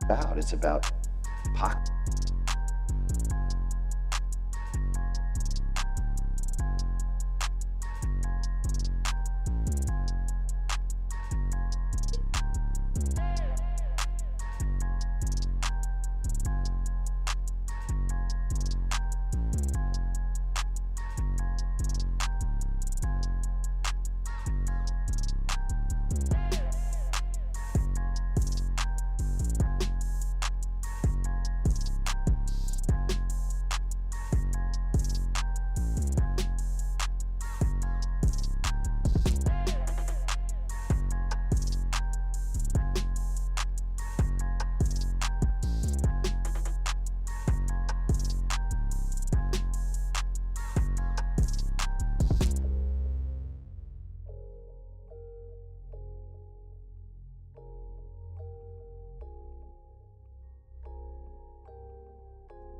about. It's about pocket.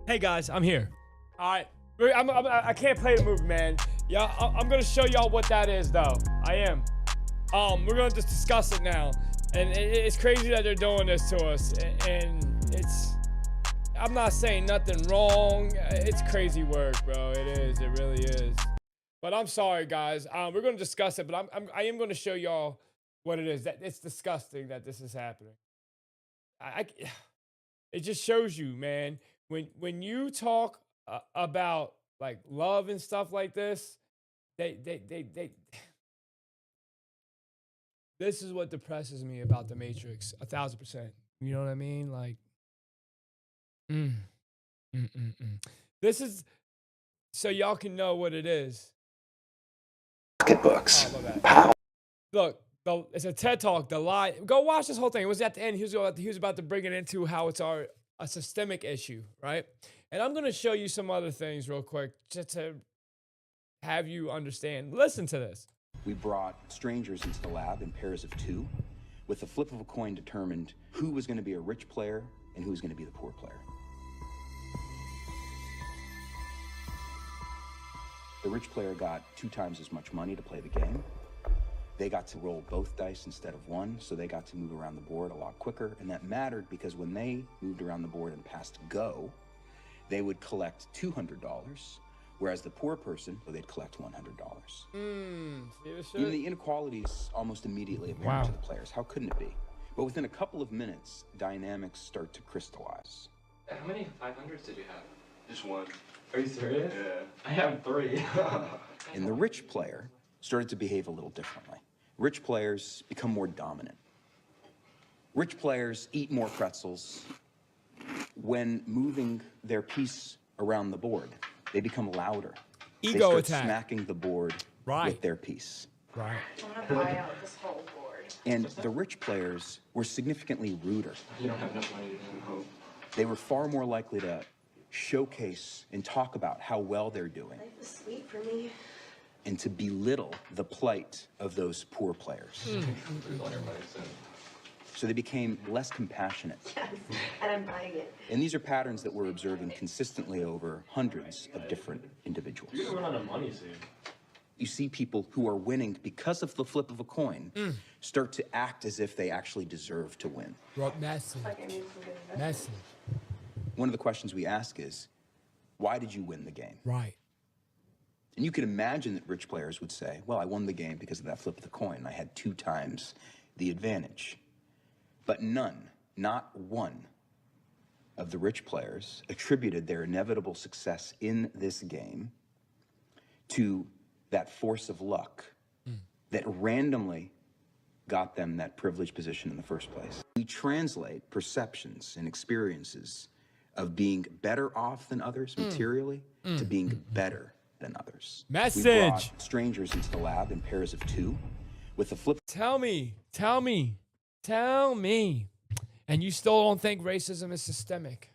Hey guys, I'm here. All right, I can't play the movie, man. Yeah, I'm gonna show y'all what that is, though. I am. We're gonna just discuss it now, and it's crazy that they're doing this to us, and it's. I'm not saying nothing wrong. It's crazy work, bro. It is. It really is. But I'm sorry, guys. We're gonna discuss it, but I am gonna show y'all what it is. That it's disgusting that this is happening. I it just shows you, man, when you talk about like love and stuff like this, they this is what depresses me about the Matrix 1,000%. You know what I mean? Like, mm, mm. This is so y'all can know what it is. Pocketbooks. Oh, my bad. Power. Look, it's a TED Talk. The lie. Go watch this whole thing. It was at the end. He was about to bring it into how it's a systemic issue, right? And I'm gonna show you some other things real quick, just to have you understand. Listen to this. We brought strangers into the lab in pairs of two. With the flip of a coin, determined who was going to be a rich player and who was going to be the poor player. The rich player got 2 times as much money to play the game. They got to roll both dice instead of one, so they got to move around the board a lot quicker, and that mattered because when they moved around the board and passed go, they would collect $200, whereas the poor person, they'd collect $100. Even the inequality is almost immediately apparent to the players. How couldn't it be? But within a couple of minutes, dynamics start to crystallize. How many 500s did you have? Just one. Are you serious? Yeah. I have 3. And the rich player started to behave a little differently. Rich players become more dominant. Rich players eat more pretzels. When moving their piece around the board, they become louder. Ego they start attack. smacking the board with their piece. Right. I want to buy out this whole board. And the rich players were significantly ruder. You don't have enough money to do. They were far more likely to showcase and talk about how well they're doing. Life is sweet for me. And to belittle the plight of those poor players. So they became less compassionate. Yes, and I'm buying it. And these are patterns that we're observing consistently over hundreds of different individuals. You're gonna run out of money soon. You see people who are winning because of the flip of a coin start to act as if they actually deserve to win. Message. Like I need some good investment. Message. One of the questions we ask is, why did you win the game? Right. And you can imagine that rich players would say, well, I won the game because of that flip of the coin. I had 2 times the advantage. But none, not one, of the rich players attributed their inevitable success in this game to that force of luck that randomly got them that privileged position in the first place. We translate perceptions and experiences of being better off than others materially to being better than others. Message. We brought strangers into the lab in pairs of 2 with a flip. Tell me. And you still don't think racism is systemic?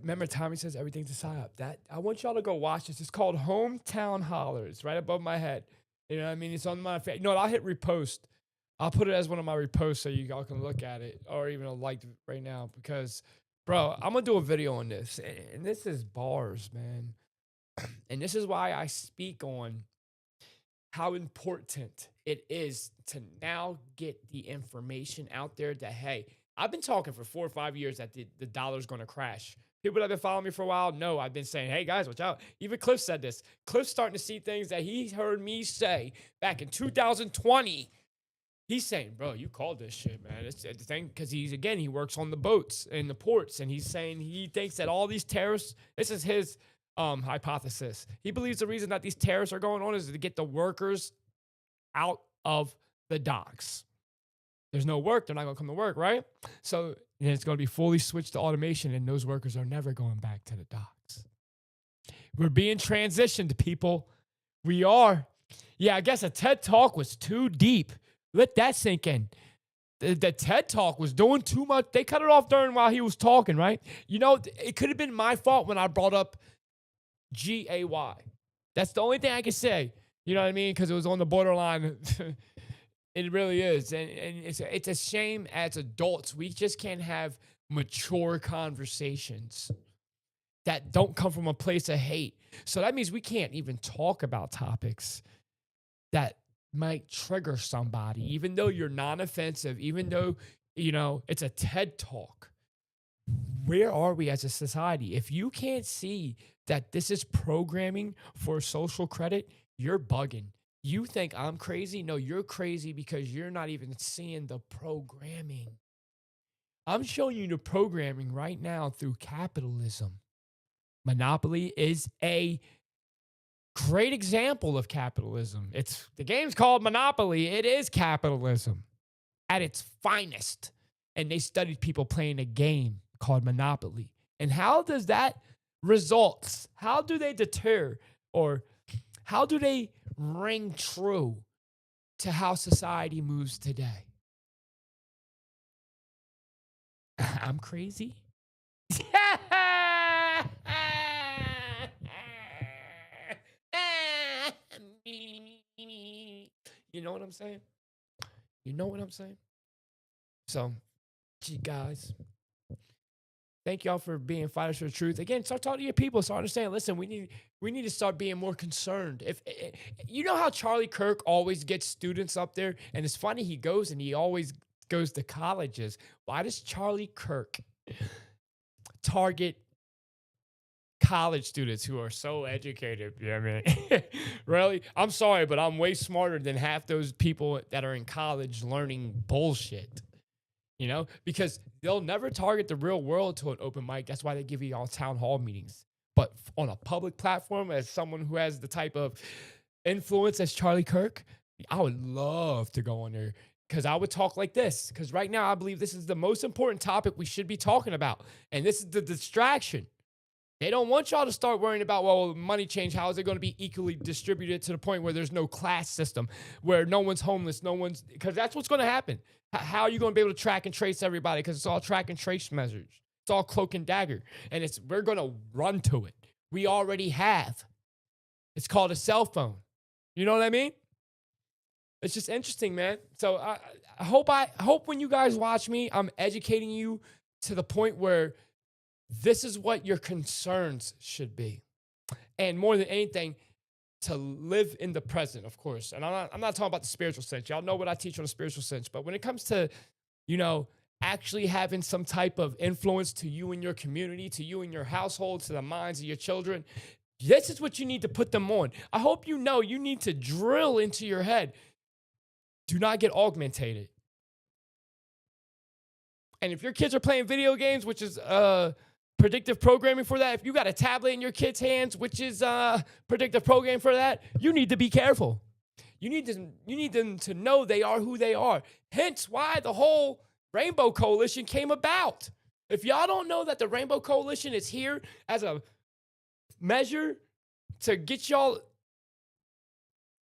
Remember Tommy says everything's a psyop. That I want y'all to go watch this. It's called Hometown Hollers, right above my head. You know what I mean? It's on my face. No, I'll hit repost. I'll put it as one of my reposts so you all can look at it, or even a like right now, because, bro, I'm gonna do a video on this, and this is bars, man. And this is why I speak on how important it is to now get the information out there that, hey, I've been talking for 4 or 5 years that the dollar's going to crash. People that have been following me for a while know I've been saying, hey, guys, watch out. Even Cliff said this. Cliff's starting to see things that he heard me say back in 2020. He's saying, bro, you called this shit, man. It's the thing, because he works on the boats and the ports, and he's saying he thinks that all these tariffs, this is his hypothesis. He believes the reason that these tariffs are going on is to get the workers out of the docks. There's no work, they're not going to come to work, right? So then it's going to be fully switched to automation, and those workers are never going back to the docks. We're being transitioned, people. We are. Yeah, I guess a TED Talk was too deep. Let that sink in. The TED Talk was doing too much. They cut it off while he was talking, right? You know, it could have been my fault when I brought up GAY. That's the only thing I can say. You know what I mean? Because it was on the borderline. It really is. And it's a shame as adults, we just can't have mature conversations that don't come from a place of hate. So that means we can't even talk about topics that might trigger somebody, even though you're non-offensive, even though, you know, it's a TED Talk. Where are we as a society? If you can't see that this is programming for social credit, you're bugging. You think I'm crazy? No, you're crazy because you're not even seeing the programming. I'm showing you the programming right now through capitalism. Monopoly is a great example of capitalism. The game's called Monopoly. It is capitalism at its finest. And they studied people playing a game called Monopoly. And how does that results? How do they deter, or how do they ring true to how society moves today? I'm crazy. You know what I'm saying? You know what I'm saying? So, gee, guys, thank y'all for being fighters for the truth. Again, start talking to your people. Start understanding. Listen, we need to start being more concerned. If you know how Charlie Kirk always gets students up there, and it's funny, he always goes to colleges. Why does Charlie Kirk target college students who are so educated? Yeah, man. Really? I'm sorry, but I'm way smarter than half those people that are in college learning bullshit. You know, because they'll never target the real world to an open mic. That's why they give you all town hall meetings. But on a public platform, as someone who has the type of influence as Charlie Kirk, I would love to go on there, because I would talk like this. Because right now, I believe this is the most important topic we should be talking about. And this is the distraction. They don't want y'all to start worrying about, well, money change, how is it going to be equally distributed to the point where there's no class system, where no one's homeless, because that's what's going to happen. How are you going to be able to track and trace everybody? Because it's all track and trace measures. It's all cloak and dagger. And we're going to run to it. We already have. It's called a cell phone. You know what I mean? It's just interesting, man. So I hope when you guys watch me, I'm educating you to the point where this is what your concerns should be. And more than anything, to live in the present, of course. And I'm not talking about the spiritual sense. Y'all know what I teach on the spiritual sense. But when it comes to, you know, actually having some type of influence to you and your community, to you and your household, to the minds of your children, this is what you need to put them on. I hope you know you need to drill into your head. Do not get augmentated. And if your kids are playing video games, which is predictive programming for that, if you got a tablet in your kids' hands, which is predictive programming for that, you need to be careful. You need them to know they are who they are. Hence why the whole Rainbow Coalition came about. If y'all don't know that the Rainbow Coalition is here as a measure to get y'all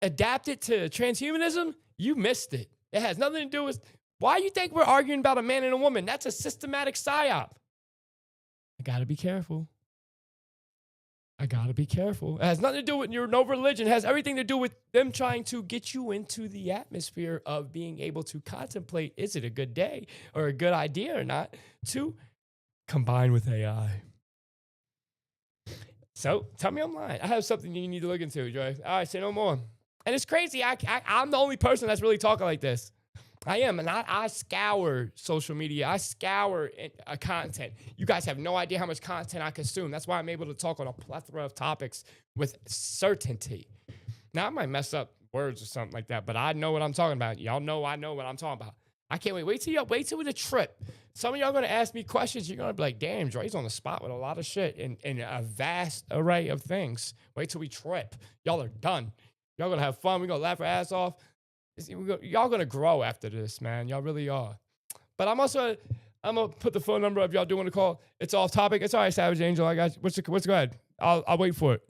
adapted to transhumanism, you missed it. It has nothing to do with why you think we're arguing about a man and a woman. That's a systematic psyop. I gotta be careful. It has nothing to do with your no religion. It has everything to do with them trying to get you into the atmosphere of being able to contemplate, is it a good day or a good idea or not, to combine with AI. So tell me I'm lying. I have something you need to look into, Joy. All right, say no more. And it's crazy. I'm the only person that's really talking like this. I am. And I scour social media. I scour content. You guys have no idea how much content I consume. That's why I'm able to talk on a plethora of topics with certainty. Now, I might mess up words or something like that, but I know what I'm talking about. Y'all know I know what I'm talking about. I can't wait. Wait till the trip. Some of y'all going to ask me questions. You're going to be like, damn, Dre's on the spot with a lot of shit and a vast array of things. Wait till we trip. Y'all are done. Y'all going to have fun. We're going to laugh our ass off. Y'all going to grow after this, man. Y'all really are. But I'm going to put the phone number up. Y'all do want to call. It's off topic. It's all right, Savage Angel. I got you. What's go ahead. I'll wait for it.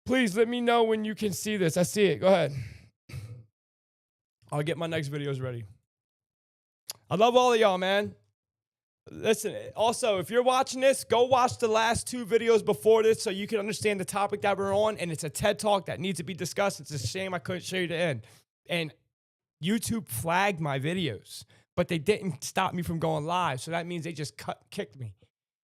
Please let me know when you can see this. I see it. Go ahead. I'll get my next videos ready. I love all of y'all, man. Listen, also, if you're watching this, go watch the last 2 videos before this so you can understand the topic that we're on. And it's a TED Talk that needs to be discussed. It's a shame I couldn't show you the end. And YouTube flagged my videos, but they didn't stop me from going live. So that means they just kicked me,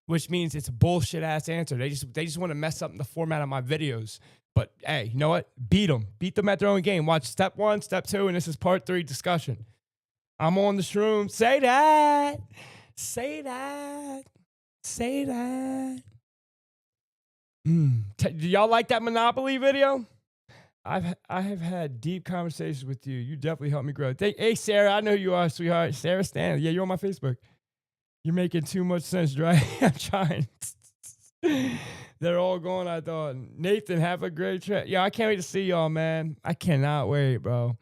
which means it's a bullshit ass answer. They just want to mess up the format of my videos. But hey, you know what? Beat them at their own game. Watch step 1, step 2, and this is part 3 discussion. I'm on the shroom. Say that. Say that. Say that. Do y'all like that Monopoly video? I have had deep conversations with you. You definitely helped me grow. Hey, Sarah, I know who you are, sweetheart. Sarah Stan. Yeah, you're on my Facebook. You're making too much sense, right? I'm trying. They're all gone, I thought. Nathan, have a great trip. Yeah, I can't wait to see y'all, man. I cannot wait, bro.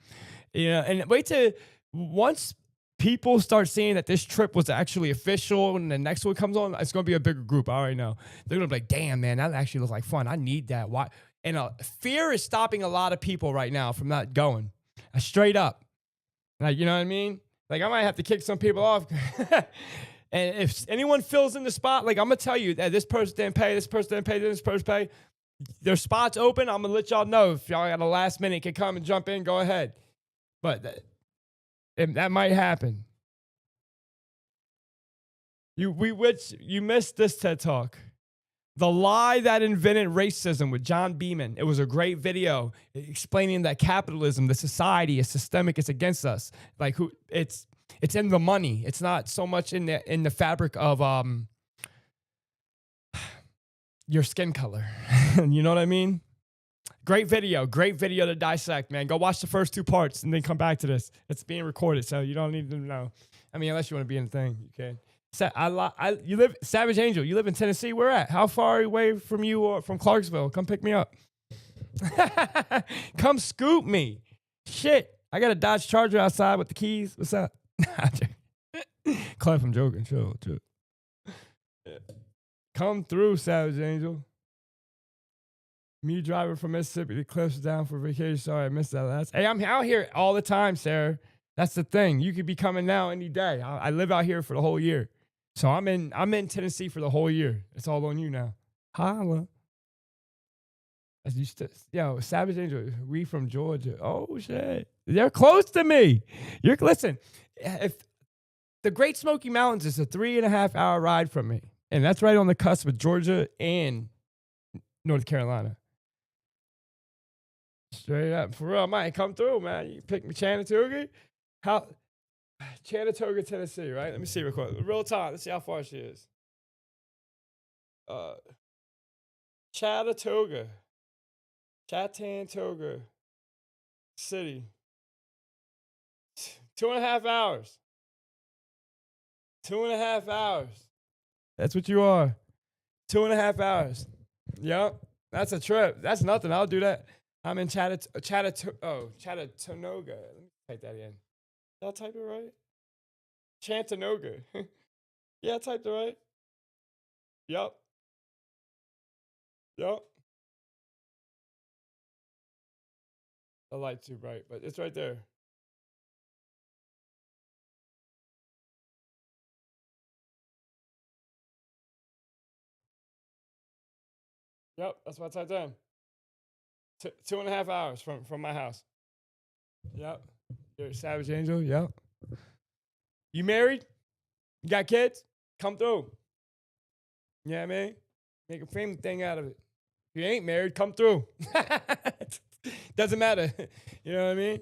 Yeah, and wait till once people start seeing that this trip was actually official and the next one comes on, it's going to be a bigger group. I already know. They're going to be like, damn, man, that actually looks like fun. I need that. Why? And fear is stopping a lot of people right now from not going. Straight up. Like, you know what I mean? Like, I might have to kick some people off. And if anyone fills in the spot, like, I'm going to tell you that this person didn't pay, this person didn't pay, this person pay. There's spots open. I'm going to let y'all know. If y'all got a last minute, can come and jump in, go ahead. But that might happen. You missed this TED Talk. The Lie That Invented Racism with John Beeman. It was a great video explaining that capitalism, the society is systemic, it's against us. Like it's in the money. It's not so much in the fabric of your skin color. You know what I mean? Great video to dissect, man. Go watch the first 2 parts and then come back to this. It's being recorded, so you don't need to know. I mean, unless you want to be in the thing, you can. You live Savage Angel. You live in Tennessee. Where at? How far away from you or from Clarksville? Come pick me up. Come scoop me. Shit, I got a Dodge Charger outside with the keys. What's up? Cliff, I'm joking. Chill. Yeah. Come through, Savage Angel. Me driving from Mississippi to Cliffs down for vacation. Sorry, I missed that last. Hey, I'm out here all the time, Sarah. That's the thing. You could be coming now any day. I live out here for the whole year. So I'm in Tennessee for the whole year. It's all on you now. Holla. Yo, Savage Angel, we from Georgia. Oh shit. They're close to me. Listen, if the Great Smoky Mountains is a 3.5 hour ride from me. And that's right on the cusp of Georgia and North Carolina. Straight up. For real, I might come through, man. You pick me Chattanooga. Chattanooga, Tennessee, right? Let me see real quick. Real time. Let's see how far she is. Chattanooga City. 2.5 hours. 2.5 hours. That's what you are. 2.5 hours. Yep. That's a trip. That's nothing. I'll do that. I'm in Chattanooga. Let me type that in. Did I type it right? Chattanooga. Yeah, I typed it right. Yep. The light's too bright, but it's right there. Yep, that's what I typed in. 2.5 hours from my house. Yep. You're a Savage Angel. Yep. You married? You got kids? Come through. You know what I mean? Make a family thing out of it. If you ain't married, come through. Doesn't matter. You know what I mean?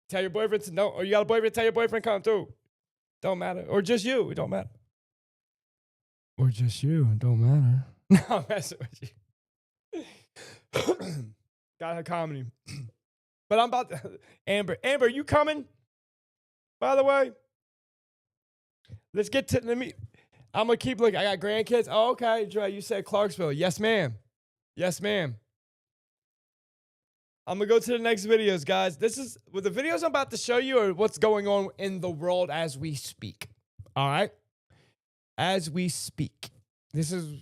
Tell your boyfriend to no, or you got a boyfriend, tell your boyfriend come through. Don't matter. Or just you, it don't matter. Or just you, it don't matter. No, I'm messing with you. Got her comedy. But I'm about to, Amber, you coming? By the way, I'm gonna keep looking. I got grandkids. Oh, okay, Dre, you said Clarksville. Yes, ma'am. Yes, ma'am. I'm gonna go to the next videos, guys. This is the videos I'm about to show you are what's going on in the world as we speak. All right? As we speak. This is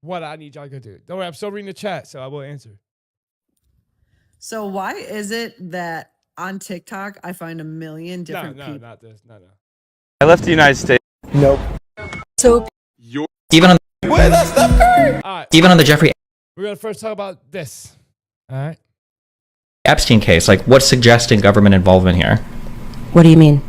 what I need y'all to do. Don't worry, I'm still reading the chat, so I will answer. So why is it that on TikTok I find a million different people? No, not this. No. I left the United States. Nope. So Even on All right, even on the Jeffrey we're gonna first talk about this. All right. Epstein case, like what's suggesting government involvement here? What do you mean?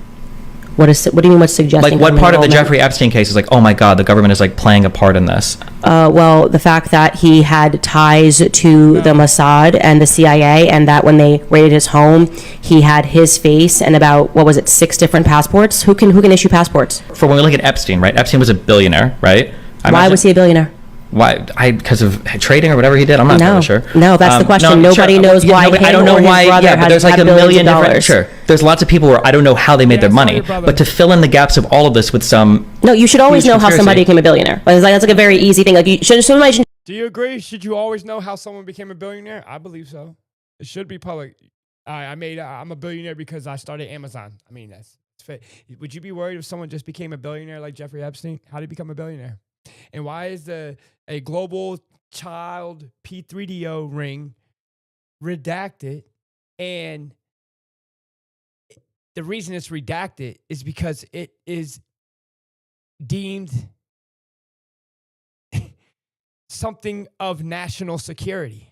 What do you mean what's suggesting? Like what part of the government Jeffrey Epstein case is like, oh my God, the government is like playing a part in this? Well, the fact that he had ties to the Mossad and the CIA, and that when they raided his home, he had his face and about, what was it, 6 different passports? Who can issue passports? For when we look at Epstein, right? Epstein was a billionaire, right? Why was he a billionaire? Why? Because of trading or whatever he did? I'm not No, really sure. no, that's the question. Nobody sure. knows why I him don't know or his why. brother Yeah, but had- there's like had a million billions of different. dollars. Sure. There's lots of people where I don't know how they made their it's not money, your brother. but to fill in the gaps of all of this with some. No, you should always huge know how somebody conspiracy. became a billionaire. Like, that's like a very easy thing. Like, somebody. Do you agree? Should you always know how someone became a billionaire? I believe so. It should be public. I'm a billionaire because I started Amazon. I mean, that's fit. Would you be worried if someone just became a billionaire like Jeffrey Epstein? How did he become a billionaire? And why is a global child P3DO ring redacted? And the reason it's redacted is because it is deemed something of national security.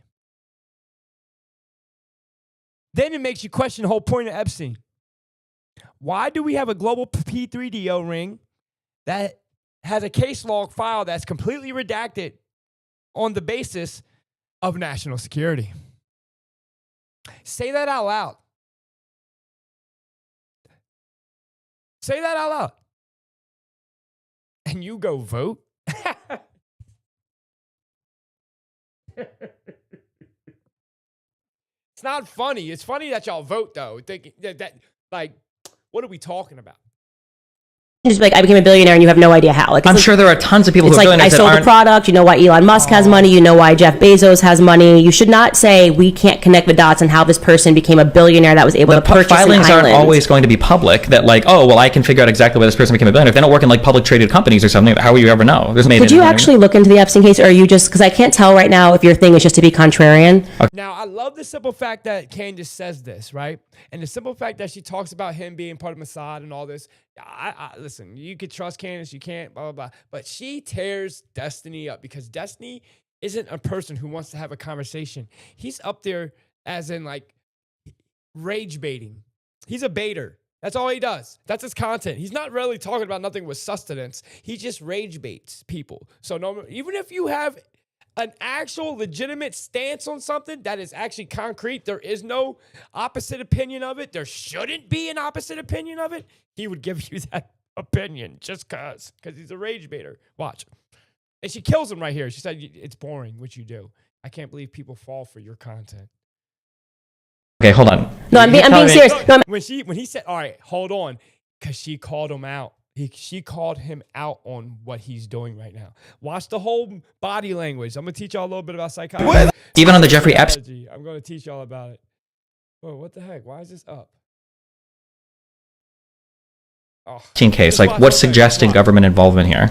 Then it makes you question the whole point of Epstein. Why do we have a global P3DO ring that has a case log file that's completely redacted on the basis of national security? Say that out loud. Say that out loud. And you go vote? It's not funny. It's funny that y'all vote, though. Thinking that like, what are we talking about? Just like, I became a billionaire and you have no idea how. Like, I'm sure there are tons of people who it's are like, I billionaires that sold the aren't. product. You know why Elon Musk has money. You know why Jeff Bezos has money. You should not say we can't connect the dots on how this person became a billionaire that was able The to purchase an filings aren't island. always going to be public. That like, oh well, I can figure out exactly why this person became a billionaire. If they don't work in like public traded companies or something, how will you ever know? There's Did you actually look into the Epstein case, or are you just, because I can't tell right now if your thing is just to be contrarian? Now, I love the simple fact that Candace says this, right? And the simple fact that she talks about him being part of Mossad and all this. I listen, you could trust Candace, you can't, blah, blah, blah. But she tears Destiny up because Destiny isn't a person who wants to have a conversation. He's up there as in like rage baiting. He's a baiter. That's all he does. That's his content. He's not really talking about nothing with sustenance. He just rage baits people. So no, even if you have an actual legitimate stance on something that is actually concrete, there is no opposite opinion of it. There shouldn't be an opposite opinion of it. He would give you that opinion just because he's a rage baiter. Watch. And she kills him right here. She said, it's boring what you do. I can't believe people fall for your content. Okay, hold on. No, I'm being serious. No, When he said, all right, hold on, because she called him out. She called him out on what he's doing right now. Watch the whole body language. I'm going to teach y'all a little bit about psychology. Even on the Jeffrey Epstein I'm going to teach y'all about it. Whoa, what the heck? Why is this up? Oh, case, just like watch what's the thing. suggesting Watch. government involvement here?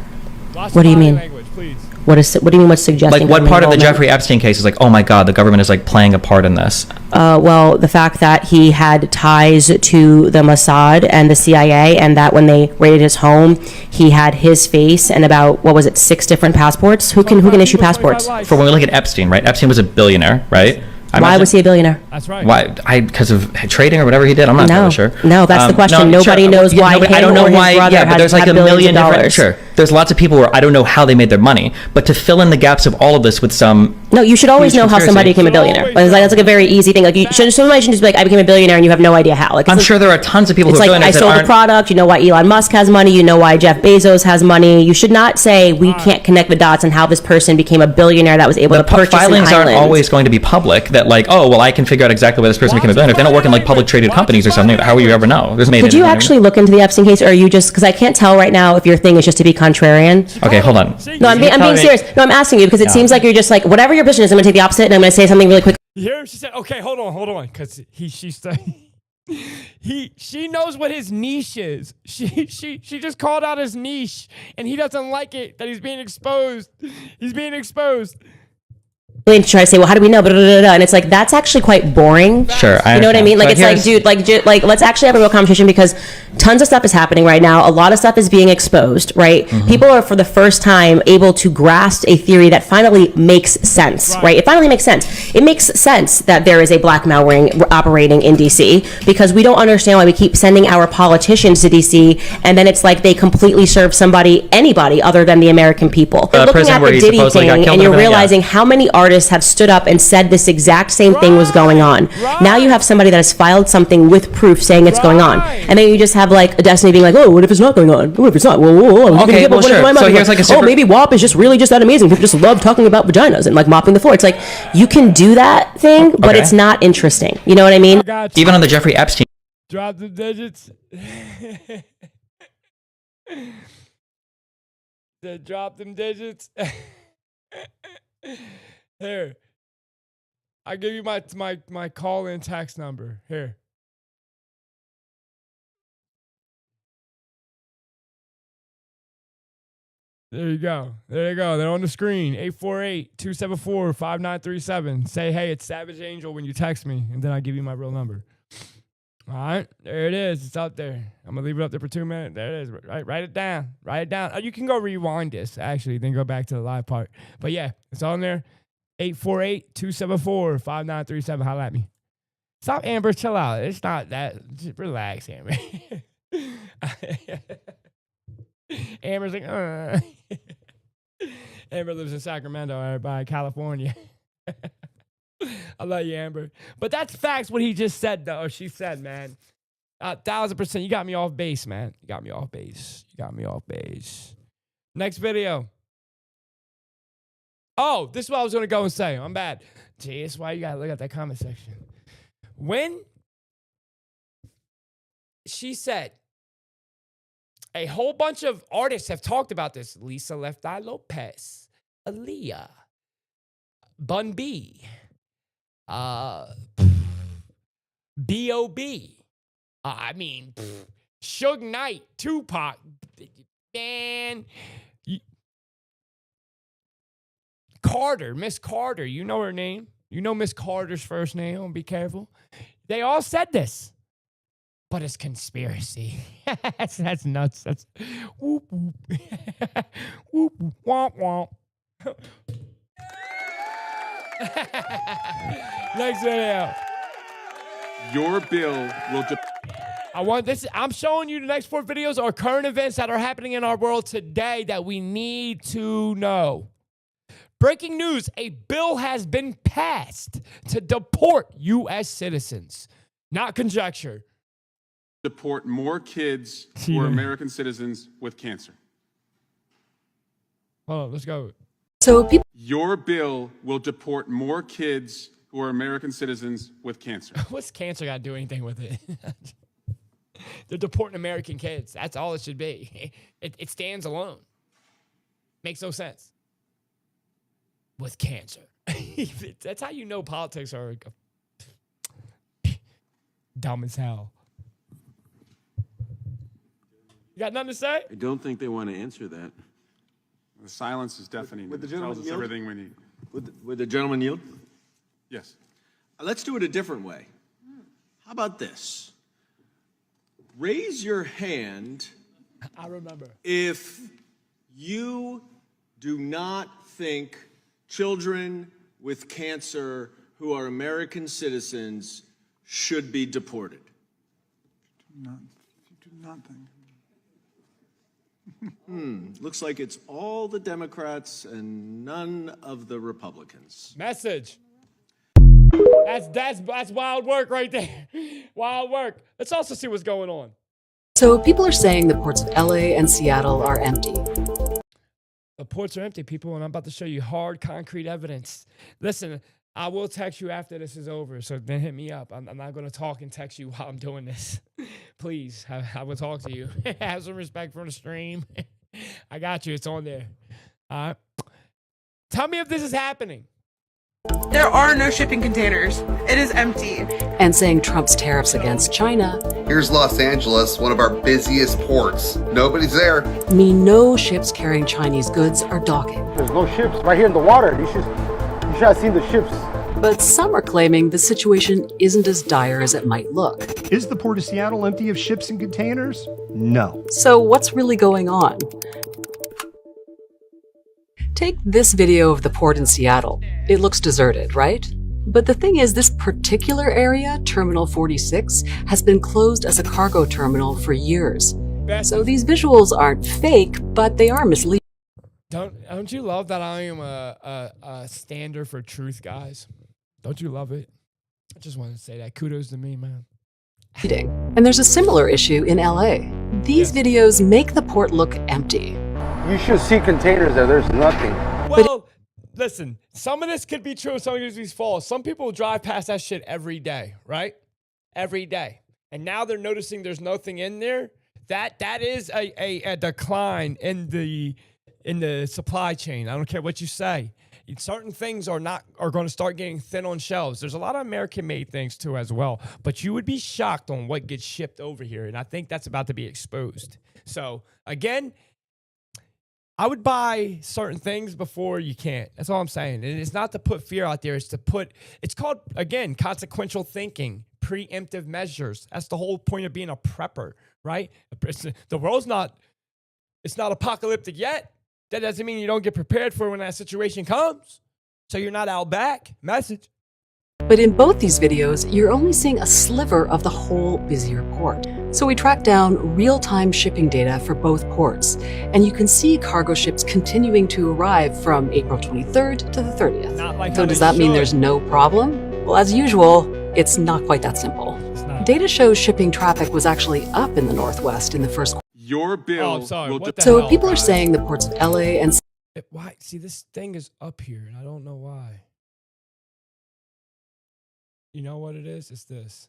Watch What the do you body mean? language, please. what do you mean what's suggesting? Like what government part of the involvement? Jeffrey Epstein case is like, oh my God, the government is like playing a part in this? Well, the fact that he had ties to the Mossad and the CIA, and that when they raided his home, he had his face and about, what was it, 6 different passports? Who can issue 25 passports? lives. For when we look at Epstein, right? Epstein was a billionaire, right? Why was he a billionaire? That's right. Why? Because of trading or whatever he did. I'm not No, really sure. no, that's the question. Nobody knows why I don't him know or his why. brother Yeah, but had- there's like had a billions million of different. dollars. Sure, there's lots of people where I don't know how they made their money. But to fill in the gaps of all of this with some... No, you should always know how somebody became a billionaire. That's like a very easy thing. Like, somebody should just be like, I became a billionaire, and you have no idea how. Like, I'm sure there are tons of people who it's are like, I billionaires sold the product, you know why Elon Musk has money, you know why Jeff Bezos has money. You should not say we can't connect the dots on how this person became a billionaire that was able to purchase an filings island. aren't always going to be public, that like, oh, well, I can figure out exactly why this person became a billionaire. If they don't work in like public traded companies or something, how will you ever know? Did you actually look into the Epstein case, or are you just, because I can't tell right now if your thing is just to be contrarian. Okay, hold on. No, I'm being serious. No, I'm asking you because it seems like you're just like, whatever your position is, I'm going to take the opposite, and I'm going to say something really quick. You hear what she said? Okay, hold on, because she knows what his niche is. She just called out his niche, and he doesn't like it that he's being exposed. He's being exposed. To try to say, well, how do we know? And it's like, that's actually quite boring. Sure, you know what I mean? Like, so it's like, dude, like, let's actually have a real conversation, because tons of stuff is happening right now. A lot of stuff is being exposed, right? Mm-hmm. People are, for the first time, able to grasp a theory that finally makes sense, right? It finally makes sense. It makes sense that there is a blackmail ring operating in D.C., because we don't understand why we keep sending our politicians to D.C., and then it's like they completely serve anybody other than the American people. You're looking at the Diddy thing, and you're realizing how many artists have stood up and said this exact same thing was going on. Now you have somebody that has filed something with proof saying it's going on, and then you just have like a Destiny being like, oh, what if it's not going on? What if it's not? Whoa. Okay, well, sure. So here's like a super... oh, maybe WAP is just really just that amazing. People just love talking about vaginas and like mopping the floor. It's like, you can do that thing, but it's not interesting. You know what I mean? Even on the Jeffrey Epstein... Drop the digits. Drop them digits. Here, I'll give you my call-in tax number. Here. There you go. They're on the screen. 848-274-5937. Say, hey, it's Savage Angel when you text me, and then I'll give you my real number. All right, there it is. It's up there. I'm gonna leave it up there for 2 minutes. There it is. Write it down. Oh, you can go rewind this, actually, then go back to the live part. But yeah, it's on there. 848-274-5937. Holla at me. Stop, Amber. Chill out. It's not that. Just relax, Amber. Amber's like, Amber lives in Sacramento, by California. I love you, Amber. But that's facts what he just said, though. Or she said, man. 1,000%. You got me off base, man. You got me off base. Next video. Oh, this is what I was going to go and say. I'm bad. Gee, that's why you got to look at that comment section. When she said, a whole bunch of artists have talked about this. Lisa Left Eye Lopez, Aaliyah, Bun B, B.O.B. Suge Knight, Tupac, man. Carter, Miss Carter, you know her name. You know Miss Carter's first name. Be careful. They all said this, but it's conspiracy. that's nuts. That's whoop whoop whoop whoop womp womp. Next video. Your bill will. I'm showing you the next 4 videos are current events that are happening in our world today that we need to know. Breaking news, a bill has been passed to deport U.S. citizens. Not conjecture. Deport more kids who are American citizens with cancer. Hold on, let's go. Your bill will deport more kids who are American citizens with cancer. What's cancer got to do anything with it? They're deporting American kids. That's all it should be. It stands alone. Makes no sense. With cancer. That's how you know politics are dumb as hell. You got nothing to say? I don't think they want to answer that. The silence is deafening. It tells us everything we need. Would the gentleman yield? Yes. Let's do it a different way. How about this? Raise your hand. I remember. If you do not think children with cancer who are American citizens should be deported. You do not think. Looks like it's all the Democrats and none of the Republicans. Message. That's wild work right there. Wild work. Let's also see what's going on. So people are saying the ports of LA and Seattle are empty. The ports are empty, people, and I'm about to show you hard, concrete evidence. Listen, I will text you after this is over, so then hit me up. I'm not going to talk and text you while I'm doing this. Please, I will talk to you. Have some respect for the stream. I got you. It's on there. All right. Tell me if this is happening. There are no shipping containers. It is empty. And saying Trump's tariffs against China Here's Los Angeles, one of our busiest ports. Nobody's there. mean no ships carrying Chinese goods are docking. There's no ships right here in the water. You should have seen the ships. But some are claiming the situation isn't as dire as it might look. Is the port of Seattle empty of ships and containers? No. So what's really going on? Take this video of the port in Seattle. It looks deserted, right? But the thing is, this particular area, Terminal 46, has been closed as a cargo terminal for years. So these visuals aren't fake, but they are misleading. Don't you love that I am a stander for truth, guys? Don't you love it? I just wanted to say that. Kudos to me, man. And there's a similar issue in LA. These videos make the port look empty. You should see containers there. There's nothing. Well, listen, some of this could be true, some of this is false. Some people drive past that shit every day, right? Every day. And now they're noticing there's nothing in there. That is a decline in the supply chain. I don't care what you say. Certain things are going to start getting thin on shelves. There's a lot of American-made things too as well. But you would be shocked on what gets shipped over here. And I think that's about to be exposed. So again, I would buy certain things before you can't. That's all I'm saying. And it's not to put fear out there. It's called, again, consequential thinking, preemptive measures. That's the whole point of being a prepper, right? The world's it's not apocalyptic yet. That doesn't mean you don't get prepared for when that situation comes. So you're not out back. Message. But in both these videos, you're only seeing a sliver of the whole busier port. So we tracked down real-time shipping data for both ports, and you can see cargo ships continuing to arrive from April 23rd to the 30th. So does that mean there's no problem? Well, as usual, it's not quite that simple. Data shows shipping traffic was actually up in the Northwest in the first quarter. Your bill will So people are saying the ports of LA and... Why? See, this thing is up here, and I don't know why. You know what it is? It's this.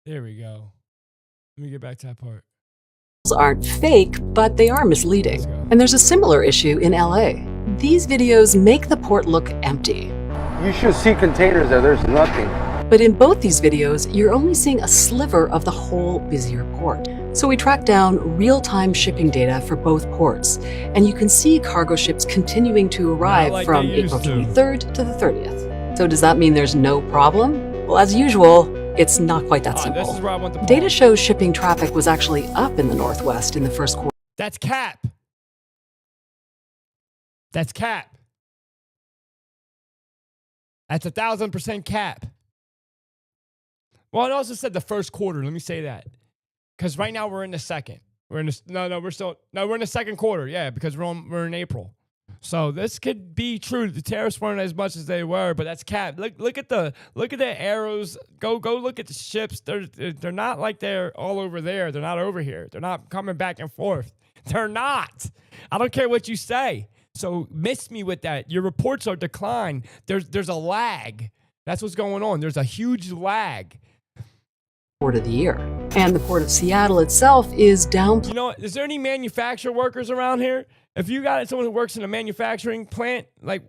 There we go. Let me get back to that part. Aren't fake, but they are misleading. And there's a similar issue in LA. These videos make the port look empty. You should see containers there. There's nothing. But in both these videos, you're only seeing a sliver of the whole busier port. So we tracked down real-time shipping data for both ports, and you can see cargo ships continuing to arrive from April 23rd to the 30th. So does that mean there's no problem? Well, as usual, it's not quite that simple. This is where I want the Data shows shipping traffic was actually up in the Northwest in the first quarter. That's cap. That's cap. That's 1,000% cap. Well, it also said the first quarter. Let me say that. Because right now we're in the second. We're in the second quarter. Yeah, because we're in April. So this could be true. The tariffs weren't as much as they were, but that's cap. Look at the arrows. Go look at the ships. They're not like they're all over there. They're not over here. They're not coming back and forth. They're not. I don't care what you say. So miss me with that. Your reports are declined. There's a lag. That's what's going on. There's a huge lag. Port of the year. And the port of Seattle itself is down. You know, is there any manufacturer workers around here? If you got someone who works in a manufacturing plant, like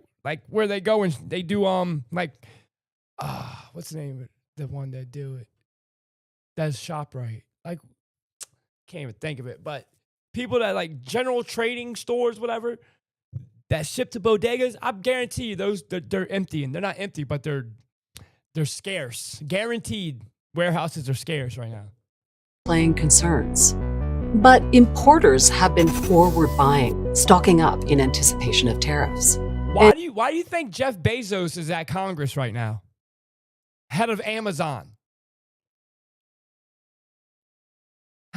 where they go and they do what's the name of it? The one that do it? That's ShopRite. Like, can't even think of it. But people that like general trading stores, whatever, that ship to bodegas, I guarantee you those they're empty, and they're not empty, but they're scarce. Guaranteed. Warehouses are scarce right now. Playing concerns. But importers have been forward buying, stocking up in anticipation of tariffs. Why do you think Jeff Bezos is at Congress right now? Head of Amazon.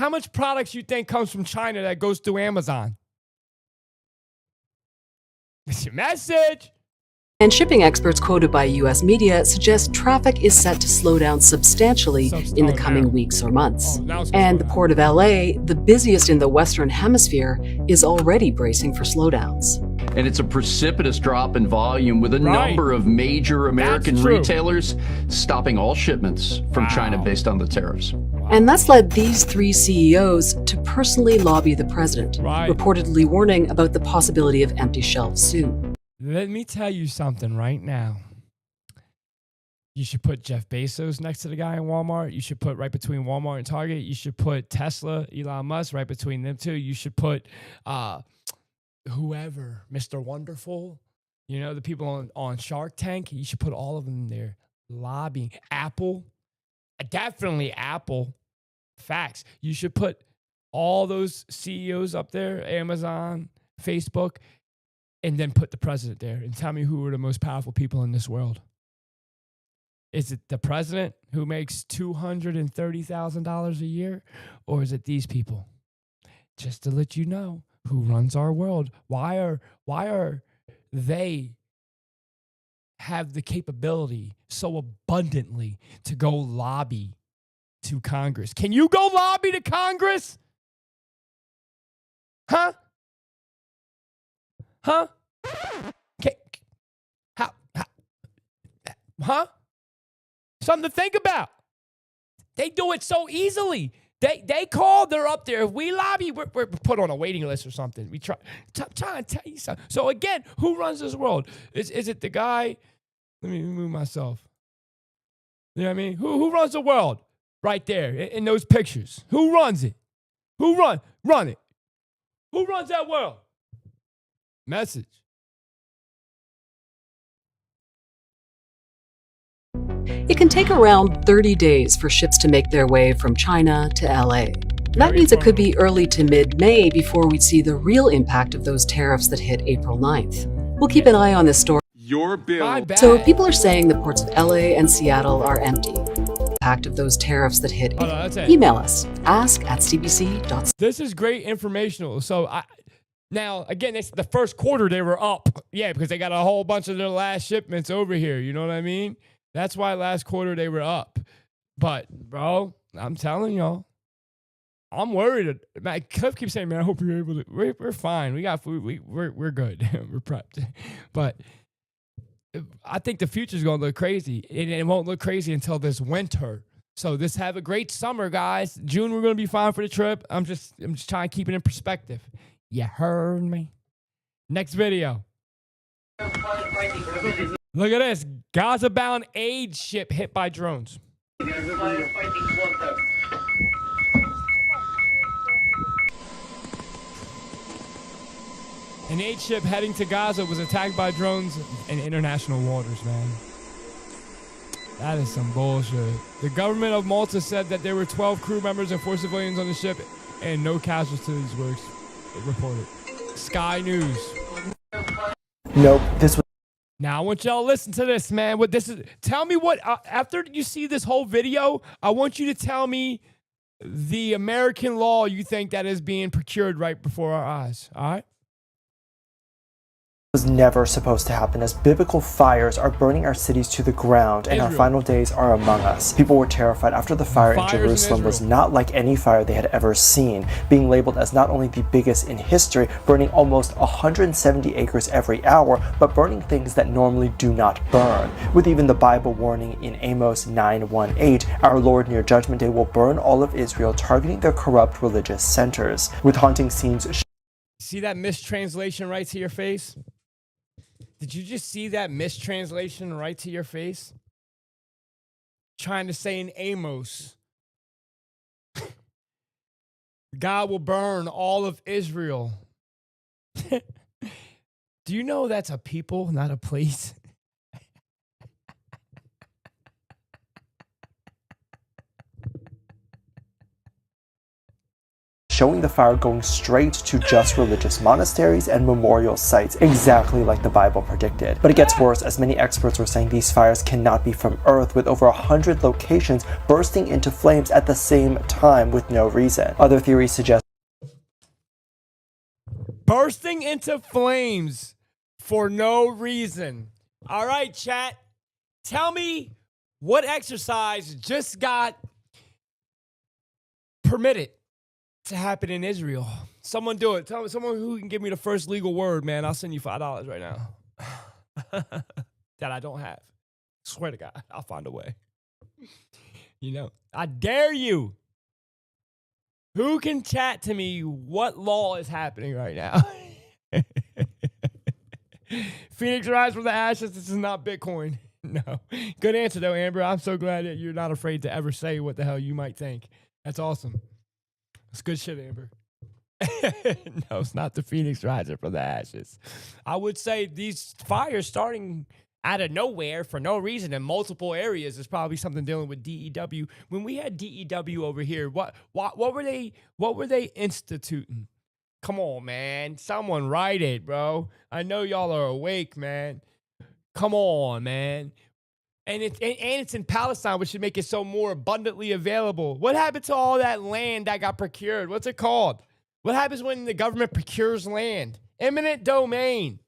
How much products you think comes from China that goes through Amazon? It's your message. And shipping experts quoted by U.S. media suggest traffic is set to slow down substantially in the coming weeks or months. And the Port of LA, the busiest in the Western Hemisphere, is already bracing for slowdowns. And it's a precipitous drop in volume with a number of major American retailers stopping all shipments from China based on the tariffs. And that's led these three CEOs to personally lobby the president, reportedly warning about the possibility of empty shelves soon. Let me tell you something right now. You should put Jeff Bezos next to the guy in Walmart. You should put right between Walmart and Target. You should put Tesla, Elon Musk, right between them two. You should put whoever, Mr. Wonderful, you know, the people on Shark Tank. You should put all of them there lobbying. Apple, definitely Apple. Facts. You should put all those CEOs up there, Amazon, Facebook, and then put the president there and tell me who are the most powerful people in this world. Is it the president who makes $230,000 a year? Or is it these people? Just to let you know who runs our world. Why are they have the capability so abundantly to go lobby to Congress? Can you go lobby to Congress? Huh? Huh? Okay. How? Huh? Something to think about. They do it so easily. They call, they're up there. If we lobby, we're put on a waiting list or something. We try to tell you something. So again, who runs this world? Is it the guy? Let me move myself. You know what I mean? Who runs the world? Right there in those pictures. Who runs it? Who run it? Who runs that world? Message. It can take around 30 days for ships to make their way from China to LA. That means it could be early to mid-May before we see the real impact of those tariffs that hit April 9th. We'll keep an eye on this story. Your bill. So people are saying the ports of LA and Seattle are empty. Impact of those tariffs that hit. Email us. ask@cbc.ca. This is great informational. So now, again, it's the first quarter they were up. Yeah, because they got a whole bunch of their last shipments over here. You know what I mean? That's why last quarter they were up. But, bro, I'm telling y'all, I'm worried. Man, Cliff keeps saying, man, I hope you're able to. We're fine. We got food. We're good. We're prepped. But I think the future's going to look crazy. And it won't look crazy until this winter. So have a great summer, guys. June, we're going to be fine for the trip. I'm just trying to keep it in perspective. You heard me? Next video. Look at this. Gaza-bound aid ship hit by drones. An aid ship heading to Gaza was attacked by drones in international waters, man. That is some bullshit. The government of Malta said that there were 12 crew members and 4 civilians on the ship, and no casualties were reported. Sky News. Nope, this was. Now, I want y'all to listen to this, man. What this is? Tell me what, after you see this whole video, I want you to tell me the American law you think that is being procured right before our eyes, all right? Was never supposed to happen, as biblical fires are burning our cities to the ground and our final days are among us. People were terrified after the fire in Jerusalem was not like any fire they had ever seen, being labeled as not only the biggest in history, burning almost 170 acres every hour, but burning things that normally do not burn. With even the Bible warning in Amos 9:1-8, our Lord near Judgment Day will burn all of Israel, targeting their corrupt religious centers. With haunting scenes. See that mistranslation right to your face? Did you just see that mistranslation right to your face? Trying to say in Amos, God will burn all of Israel. Do you know that's a people, not a place? showing the fire going straight to just religious monasteries and memorial sites, exactly like the Bible predicted. But it gets worse, as many experts were saying these fires cannot be from Earth, with over 100 locations bursting into flames at the same time with no reason. Other theories suggest bursting into flames for no reason. All right, chat. Tell me what exercise just got permitted to happen in Israel. Someone do it. Tell me, someone who can give me the first legal word, man. I'll send you $5 right now. That I don't have. Swear to God, I'll find a way. You know, I dare you. Who can chat to me what law is happening right now? Phoenix rise from the ashes. This is not Bitcoin. No. Good answer, though, Amber. I'm so glad that you're not afraid to ever say what the hell you might think. That's awesome. That's good shit, Amber. No, it's not the Phoenix rising from the ashes. I would say these fires starting out of nowhere for no reason in multiple areas is probably something dealing with DEW. When we had DEW over here, what were they instituting? Come on, man. Someone write it, bro. I know y'all are awake, man. Come on, man. And it's in Palestine, which should make it so more abundantly available. What happened to all that land that got procured? What's it called? What happens when the government procures land? Eminent domain.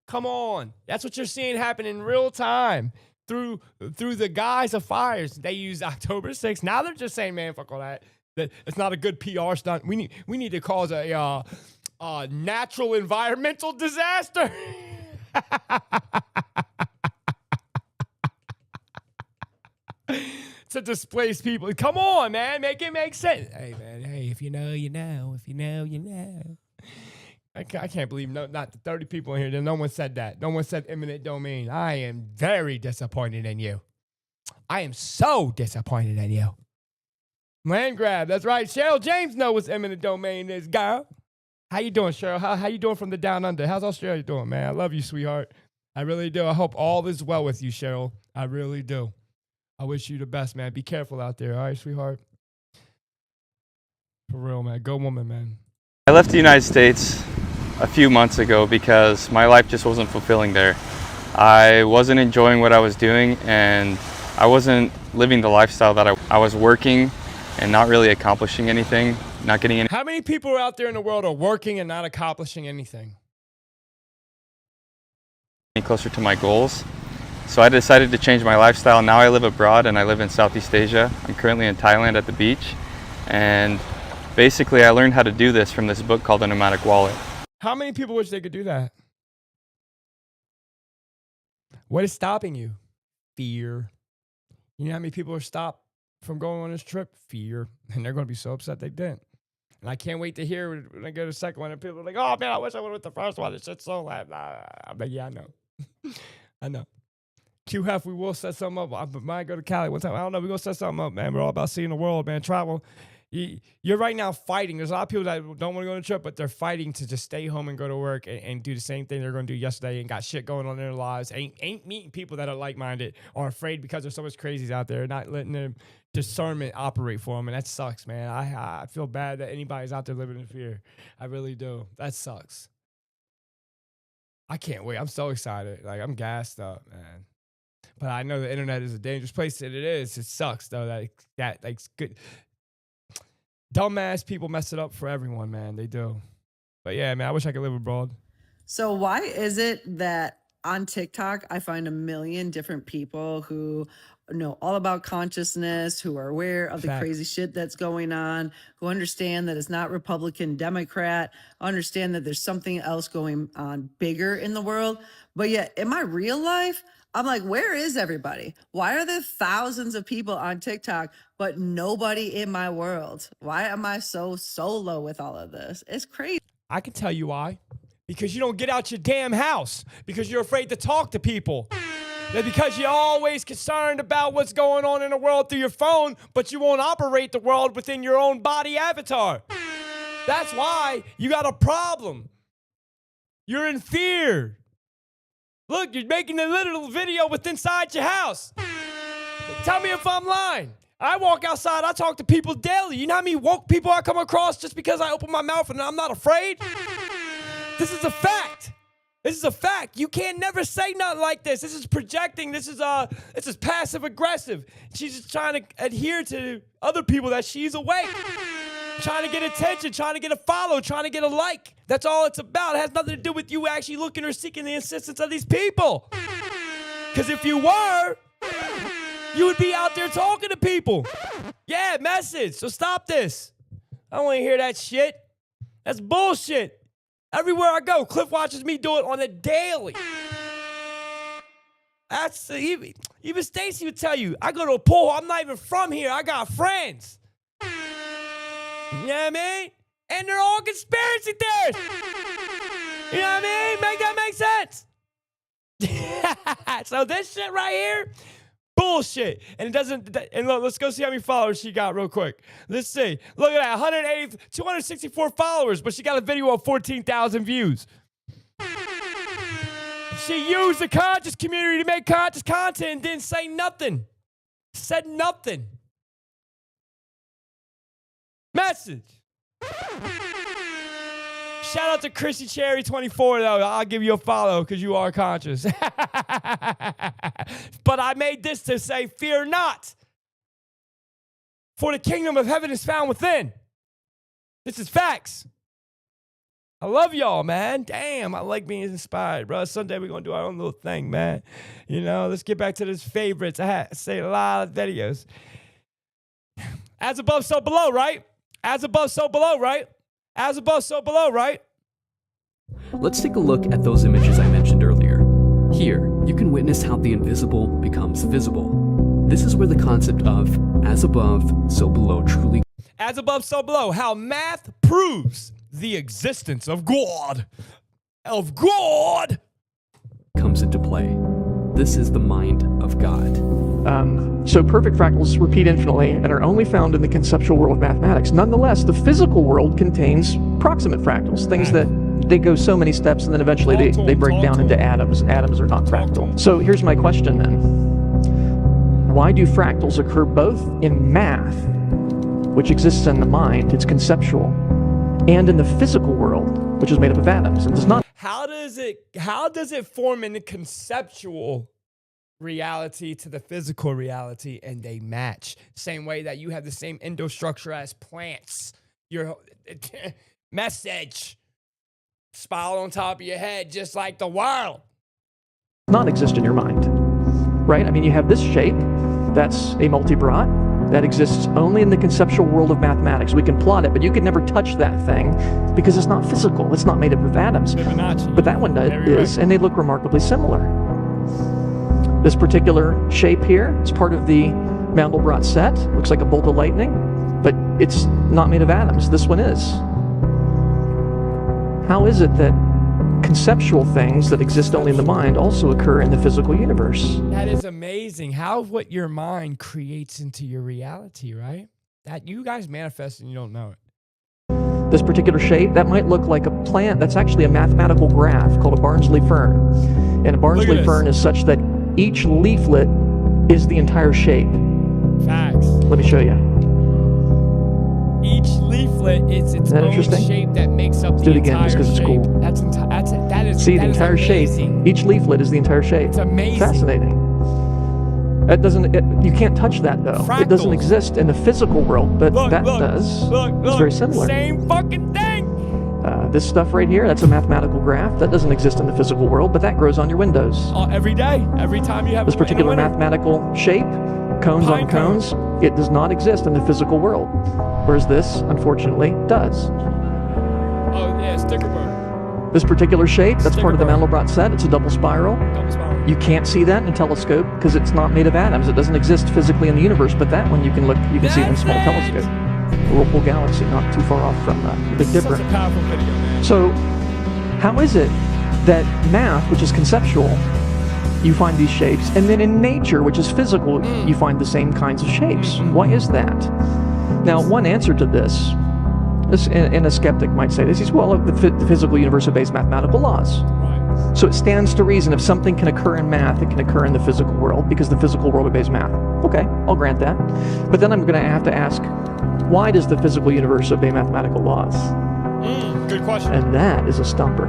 Come on. That's what you're seeing happen in real time through the guise of fires. They use October 6th. Now they're just saying, man, fuck all that. That it's not a good PR stunt. We need to cause a natural environmental disaster. To displace people. Come on, man. Make it make sense. Hey, man. Hey, if you know, you know. If you know, you know. I can't believe not the 30 people in here. No one said that. No one said eminent domain. I am very disappointed in you. I am so disappointed in you. Land grab. That's right. Cheryl James knows what eminent domain is, girl. How you doing, Cheryl? How you doing from the down under? How's Australia doing, man? I love you, sweetheart. I really do. I hope all is well with you, Cheryl. I really do. I wish you the best, man. Be careful out there, all right, sweetheart? For real, man. Go woman, man. I left the United States a few months ago because my life just wasn't fulfilling there. I wasn't enjoying what I was doing, and I wasn't living the lifestyle that I was working and not really accomplishing anything, not getting any. How many people out there in the world are working and not accomplishing anything? Closer to my goals. So I decided to change my lifestyle. Now I live abroad and I live in Southeast Asia. I'm currently in Thailand at the beach. And basically I learned how to do this from this book called The Nomadic Wallet. How many people wish they could do that? What is stopping you? Fear. You know how many people are stopped from going on this trip? Fear. And they're going to be so upset they didn't. And I can't wait to hear when I go to the second one and people are like, oh man, I wish I would have went the first one. It's just so loud. I'm like, yeah, I know. I know. QF, we will set something up. I might go to Cali one time. I don't know. We're going to set something up, man. We're all about seeing the world, man. Travel. You're right now fighting. There's a lot of people that don't want to go on a trip, but they're fighting to just stay home and go to work and do the same thing they're going to do yesterday and got shit going on in their lives. Ain't meeting people that are like-minded or afraid because there's so much crazies out there, not letting their discernment operate for them. And that sucks, man. I feel bad that anybody's out there living in fear. I really do. That sucks. I can't wait. I'm so excited. Like, I'm gassed up, man. But I know the internet is a dangerous place that it is. It sucks, though, that like, good. Dumbass people mess it up for everyone, man. They do. But yeah, man, I wish I could live abroad. So why is it that on TikTok, I find a million different people who know all about consciousness, who are aware of the crazy shit that's going on, who understand that it's not Republican, Democrat, understand that there's something else going on bigger in the world. But yet in my real life, I'm like, where is everybody? Why are there thousands of people on TikTok, but nobody in my world? Why am I so solo with all of this? It's crazy. I can tell you why. Because you don't get out your damn house. Because you're afraid to talk to people. Because you're always concerned about what's going on in the world through your phone, but you won't operate the world within your own body avatar. That's why you got a problem. You're in fear. Look, you're making a little video with inside your house. Tell me if I'm lying. I walk outside, I talk to people daily. You know how many woke people I come across just because I open my mouth and I'm not afraid? This is a fact. This is a fact. You can't never say nothing like this. This is projecting. This is passive aggressive. She's just trying to adhere to other people that she's awake. Trying to get attention, trying to get a follow, trying to get a like. That's all it's about. It has nothing to do with you actually looking or seeking the assistance of these people. Because if you were, you would be out there talking to people. Yeah, message. So stop this. I don't want to hear that shit. That's bullshit. Everywhere I go, Cliff watches me do it on a daily. That's even Stacy would tell you. I go to a pool. I'm not even from here. I got friends. You know what I mean? And they're all conspiracy theorists. You know what I mean? Make that make sense. So this shit right here, bullshit. And it doesn't, and look, let's go see how many followers she got real quick. Let's see. Look at that, 264 followers, but she got a video of 14,000 views. She used the conscious community to make conscious content and didn't say nothing. Said nothing. Message. Shout out to Chrissy Cherry 24 though. I'll give you a follow because you are conscious. But I made this to say, fear not, for the kingdom of heaven is found within. This is facts. I love y'all, man. Damn, I like being inspired, bro. Someday we're going to do our own little thing, man. You know, let's get back to this favorites. I say a lot of videos. As above, so below, right? As above, so below, right? As above, so below, right? Let's take a look at those images I mentioned earlier. Here, you can witness how the invisible becomes visible. This is where the concept of as above, so below truly. As above, so below. How math proves the existence of God. Of God! Comes into play. This is the mind of God. So perfect fractals repeat infinitely and are only found in the conceptual world of mathematics. Nonetheless, the physical world contains proximate fractals, things that they go so many steps and then eventually they break down into atoms. Atoms are not fractal. So here's my question then. Why do fractals occur both in math, which exists in the mind, it's conceptual, and in the physical world, which is made up of atoms? It does not. How does it form in the conceptual reality to the physical reality and they match? Same way that you have the same endostructure as plants. Your message spiral on top of your head just like the world. Not exist in your mind, right? I mean, you have this shape, that's a multibrot, that exists only in the conceptual world of mathematics. We can plot it, but you can never touch that thing because it's not physical. It's not made up of atoms. But that one is, and they look remarkably similar. This particular shape here is part of the Mandelbrot set. Looks like a bolt of lightning, but it's not made of atoms. This one is. How is it that conceptual things that exist only in the mind also occur in the physical universe? That is amazing. How what your mind creates into your reality, right? That you guys manifest and you don't know it. This particular shape, that might look like a plant. That's actually a mathematical graph called a Barnsley fern. And a Barnsley fern is such that each leaflet is the entire shape. Facts. Let me show you. Each leaflet is its own shape that makes up the entire shape. Do it again just because it's cool. See, the entire shape. Each leaflet is the entire shape. It's amazing. Fascinating. That doesn't. You can't touch that though. Fractals. It doesn't exist in the physical world, but that does. It's very similar. Same fucking thing. This stuff right here, that's a mathematical graph. That doesn't exist in the physical world, but that grows on your windows. Every day, every time you have this particular mathematical shape, cones on cones, it does not exist in the physical world. Whereas this, unfortunately, does. Oh yeah, sticker burn. This particular shape, that's part of the Mandelbrot set. It's a double spiral. You can't see that in a telescope because it's not made of atoms. It doesn't exist physically in the universe, but that one you can look, you can see in a small telescope. The Whirlpool Galaxy, not too far off from the Big Dipper. Such a powerful video, man. So, how is it that math, which is conceptual, you find these shapes, and then in nature, which is physical, you find the same kinds of shapes? Why is that? Now, one answer to this, and a skeptic might say this, is, well, the physical universe obeys mathematical laws. So it stands to reason if something can occur in math, it can occur in the physical world because the physical world obeys math. Okay, I'll grant that. But then I'm going to have to ask, why does the physical universe obey mathematical laws? Good question. And that is a stumper.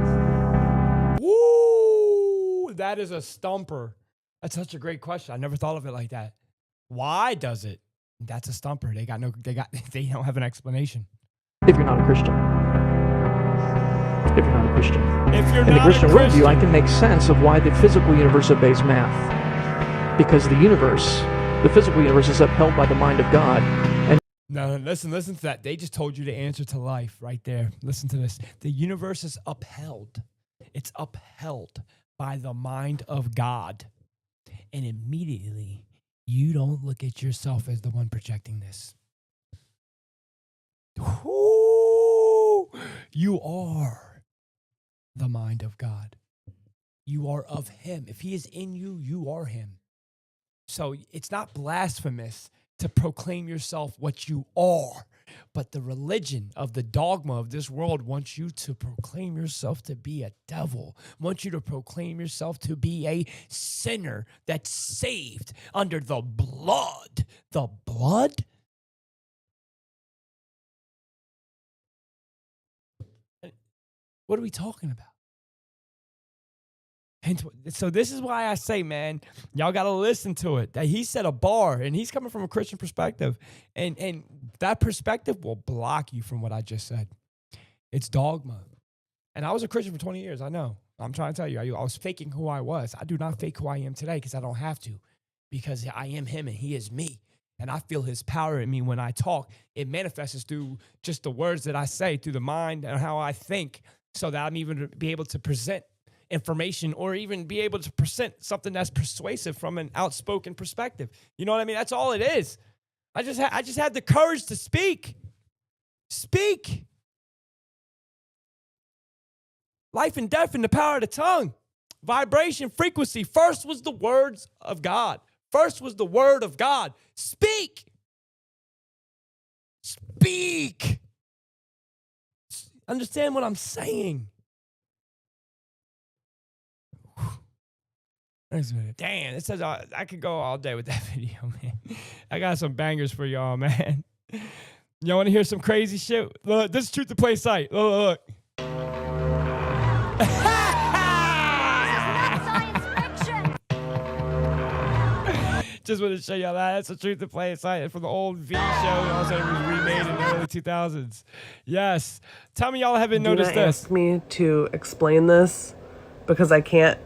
Woo! That is a stumper. That's such a great question. I never thought of it like that. Why does it? That's a stumper. They don't have an explanation. If you're not a Christian. If you're not a Christian. If you're In the not Christian a Christian. worldview, I can make sense of why the physical universe obeys math. Because the universe, the physical universe, is upheld by the mind of God. And No, listen to that. They just told you the answer to life right there. Listen to this. The universe is upheld. It's upheld by the mind of God. And immediately, you don't look at yourself as the one projecting this. Ooh, you are the mind of God. You are of him. If he is in you, you are him. So it's not blasphemous to proclaim yourself what you are, but the religion of the dogma of this world wants you to proclaim yourself to be a devil, wants you to proclaim yourself to be a sinner that's saved under the blood. The blood? What are we talking about? And so this is why I say, man, y'all got to listen to it. That he set a bar, and he's coming from a Christian perspective. And that perspective will block you from what I just said. It's dogma. And I was a Christian for 20 years. I know. I'm trying to tell you, I was faking who I was. I do not fake who I am today because I don't have to. Because I am him and he is me. And I feel his power in me when I talk. It manifests through just the words that I say, through the mind and how I think, so that I'm even be able to present information or even be able to present something that's persuasive from an outspoken perspective. You know what I mean? That's all it is. I just had the courage to speak. Speak. Life and death in the power of the tongue. Vibration, frequency. First was the words of God. First was the word of God. Speak. Speak. Understand what I'm saying. Damn, it says I could go all day with that video, man. I got some bangers for y'all, man. Y'all want to hear some crazy shit? Look, this is Truth to Play Sight. Look. Just want to show y'all that. That's a Truth to Play Sight from the old V show. Also, it was remade in the early 2000s. Yes. Tell me y'all haven't noticed this. Ask me to explain this because I can't.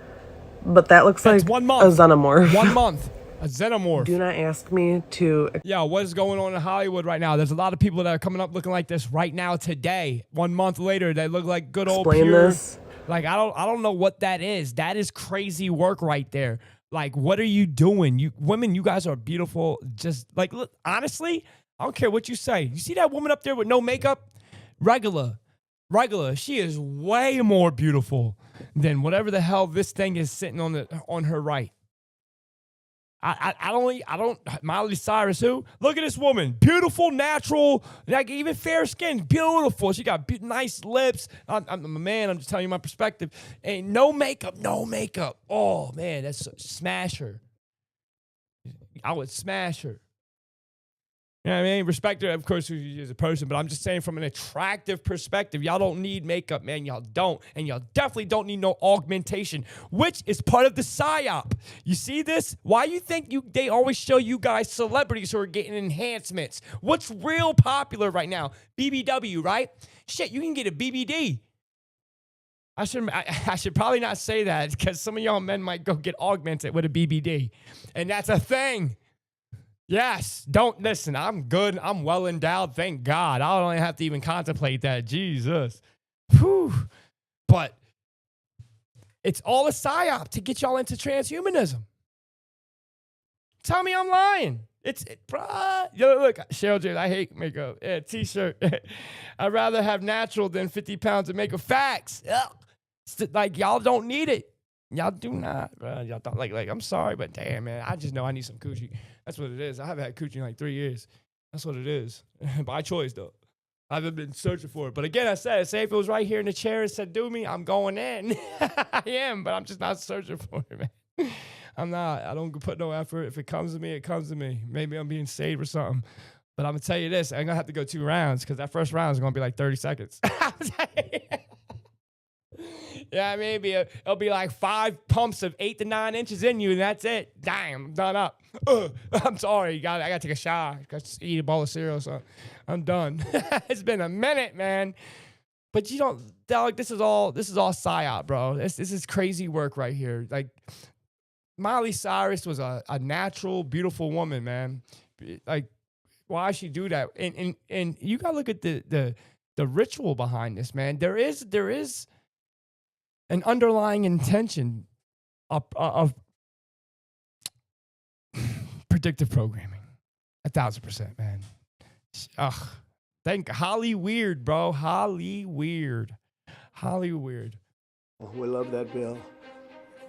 But that looks like 1 month. a xenomorph. 1 month. A xenomorph. Do not ask me to. Yeah, what is going on in Hollywood right now? There's a lot of people that are coming up looking like this right now today. 1 month later, they look like good old Explain pure. this. Like I don't know what that is. That is crazy work right there. Like, what are you doing? You women, you guys are beautiful. Just like, look, honestly, I don't care what you say. You see that woman up there with no makeup? Regular. She is way more beautiful than whatever the hell this thing is sitting on her right. I don't, Miley Cyrus, who? Look at this woman. Beautiful, natural, like even fair skin, beautiful. She got nice lips. I'm a man, I'm just telling you my perspective. And no makeup. Oh, man, that's smash her. I would smash her. You know what I mean? Respect her, of course, who she is as a person, but I'm just saying from an attractive perspective, y'all don't need makeup, man. Y'all don't. And y'all definitely don't need no augmentation, which is part of the PSYOP. You see this? Why you think they always show you guys celebrities who are getting enhancements? What's real popular right now? BBW, right? Shit, you can get a BBD. I should probably not say that because some of y'all men might go get augmented with a BBD. And that's a thing. Yes, don't listen. I'm good. I'm well endowed. Thank God. I don't have to even contemplate that. Jesus. Whew. But it's all a psyop to get y'all into transhumanism. Tell me I'm lying. Yo, look, Cheryl J, I hate makeup. Yeah, t-shirt. I'd rather have natural than 50 pounds of makeup. Facts. Like, y'all don't need it. Y'all do not, bro. Y'all don't like. I'm sorry, but damn, man, I just know I need some coochie. That's what it is. I haven't had coochie in like 3 years. That's what it is. By choice, though. I haven't been searching for it. But again, I said, say if it was right here in the chair and said, do me, I'm going in. I am, but I'm just not searching for it, man. I'm not. I don't put no effort. If it comes to me, it comes to me. Maybe I'm being saved or something. But I'm going to tell you this. I'm going to have to go 2 rounds because that first round is going to be like 30 seconds. Yeah, maybe it'll be like 5 pumps of 8 to 9 inches in you, and that's it. Damn, I'm done up. I'm sorry. I got to take a shower. Got to eat a bowl of cereal or something. I'm done. It's been a minute, man. But you don't, dog, this is all psyop, bro. This is crazy work right here. Like, Miley Cyrus was a natural, beautiful woman, man. Like, why she do that? And you gotta look at the ritual behind this, man. There is an underlying intention of predictive programming. 1,000%, man. Ugh. Thank Holly Weird, bro. Holly Weird. We love that bill.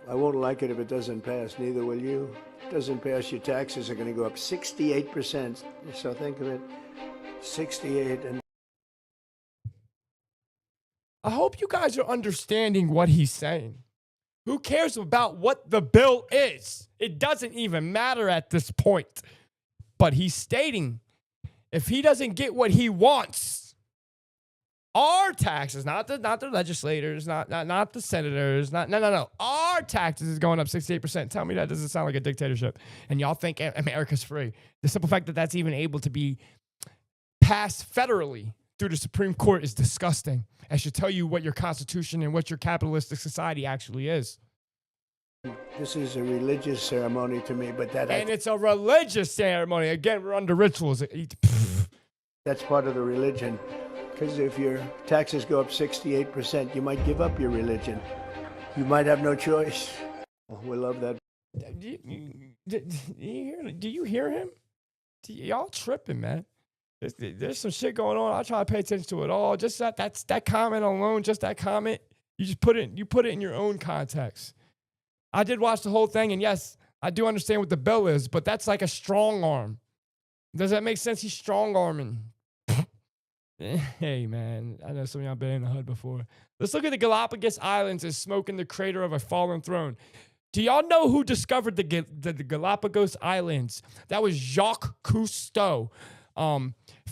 I won't like it if it doesn't pass. Neither will you. If it doesn't pass, your taxes are going to go up 68%. So think of it, 68 and. I hope you guys are understanding what he's saying. Who cares about what the bill is? It doesn't even matter at this point. But he's stating if he doesn't get what he wants, our taxes, not the legislators, not the senators, no. Our taxes is going up 68%. Tell me that doesn't sound like a dictatorship. And y'all think America's free. The simple fact that that's even able to be passed federally through the Supreme Court is disgusting. I should tell you what your constitution and what your capitalistic society actually is. This is a religious ceremony to me, but it's a religious ceremony. Again, we're under rituals. That's part of the religion. Because if your taxes go up 68%, you might give up your religion. You might have no choice. We love that. Do you hear him? Y'all tripping, man. There's some shit going on. I try to pay attention to it all. Just that comment alone, just that comment, you put it in your own context. I did watch the whole thing, and yes, I do understand what the bill is, but that's like a strong arm. Does that make sense? He's strong arming. Hey, man, I know some of y'all been in the hood before. Let's look at the Galapagos Islands as smoke in the crater of a fallen throne. Do y'all know who discovered the Galapagos Islands? That was Jacques Cousteau.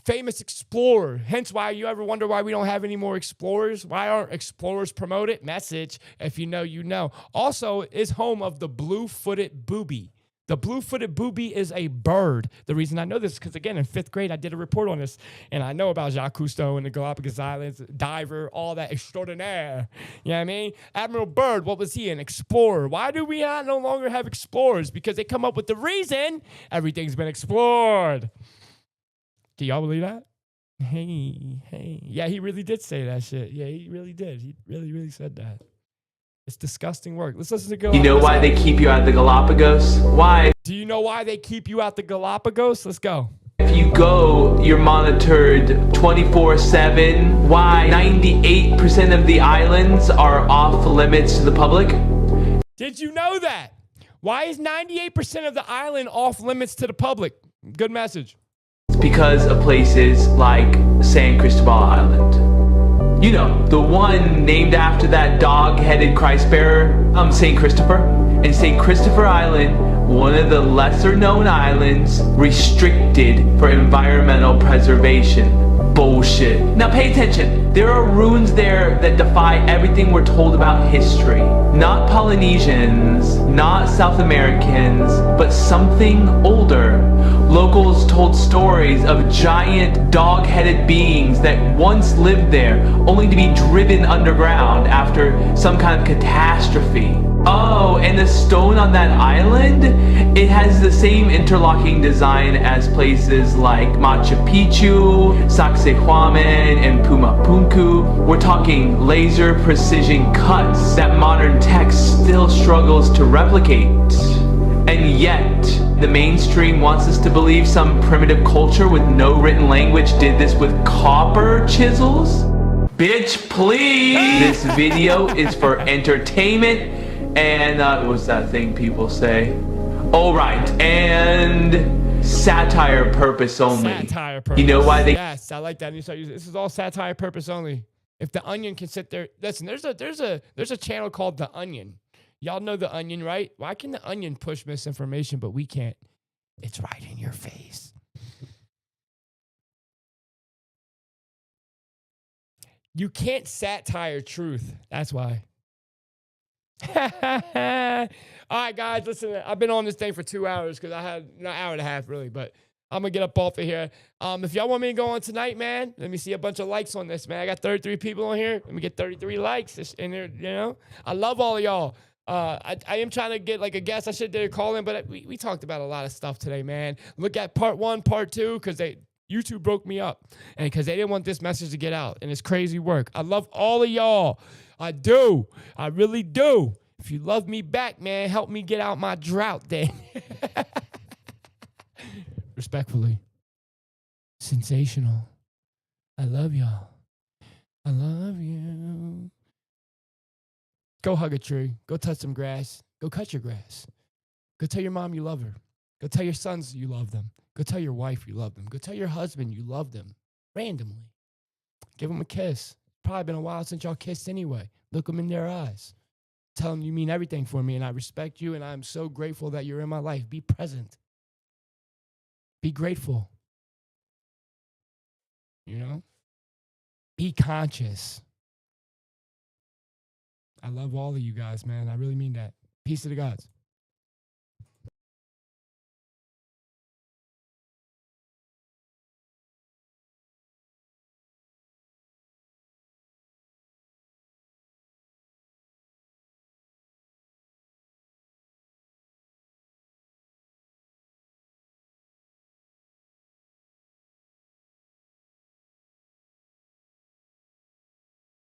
Famous explorer. Hence why you ever wonder why we don't have any more explorers. Why aren't explorers promoted? Message, if you know, you know. Also is home of the blue-footed booby. The blue-footed booby is a bird. The reason I know this is because, again, in 5th grade, I did a report on this, and I know about Jacques Cousteau and the Galapagos Islands, diver, all that extraordinaire. You know what I mean? Admiral Byrd, what was he? An explorer. Why do we no longer have explorers? Because they come up with the reason everything's been explored. Do y'all believe that? Hey. Yeah, he really did say that shit. Yeah, he really did. He really said that. It's disgusting work. Let's listen to Galapagos. You know why they keep you at the Galapagos? Why? Do you know why they keep you at the Galapagos? Let's go. If you go, you're monitored 24/7. Why? 98% of the islands are off limits to the public. Did you know that? Why is 98% of the island off limits to the public? Good message. It's because of places like San Cristobal Island. You know, the one named after that dog-headed Christ bearer, St. Christopher. And St. Christopher Island, one of the lesser-known islands, restricted for environmental preservation. Bullshit. Now pay attention. There are ruins there that defy everything we're told about history. Not Polynesians, not South Americans, but something older. Locals told stories of giant dog-headed beings that once lived there, only to be driven underground after some kind of catastrophe. Oh, and the stone on that island? It has the same interlocking design as places like Machu Picchu, Sacsayhuaman, and Pumapunku. We're talking laser precision cuts that modern tech still struggles to replicate. And yet, the mainstream wants us to believe some primitive culture with no written language did this with copper chisels? Bitch, please! This video is for entertainment and, what's that thing people say? Oh, right, and satire purpose only. Satire purpose. You know why they... Yes, I like that. You start using, this is all satire purpose only. If The Onion can sit there... Listen, there's a channel called The Onion. Y'all know The Onion, right? Why can The Onion push misinformation, but we can't? It's right in your face. You can't satire truth. That's why. All right, guys, listen, I've been on this thing for 2 hours because I had an hour and a half, really, but I'm going to get up off of here. If y'all want me to go on tonight, man, let me see a bunch of likes on this, man. I got 33 people on here. Let me get 33 likes in there, you know? I love all of y'all. I am trying to get like a guest. I should did a call in, but we talked about a lot of stuff today, man. Look at part 1, part 2, because YouTube broke me up and because they didn't want this message to get out, and it's crazy work. I love all of y'all. I do. I really do. If you love me back, man, help me get out my drought then. Respectfully. Sensational. I love y'all. I love you. Go hug a tree. Go touch some grass. Go cut your grass. Go tell your mom you love her. Go tell your sons you love them. Go tell your wife you love them. Go tell your husband you love them. Randomly. Give them a kiss. Probably been a while since y'all kissed anyway. Look them in their eyes. Tell them you mean everything for me and I respect you and I'm so grateful that you're in my life. Be present. Be grateful. You know? Be conscious. I love all of you guys, man. I really mean that. Peace to the gods.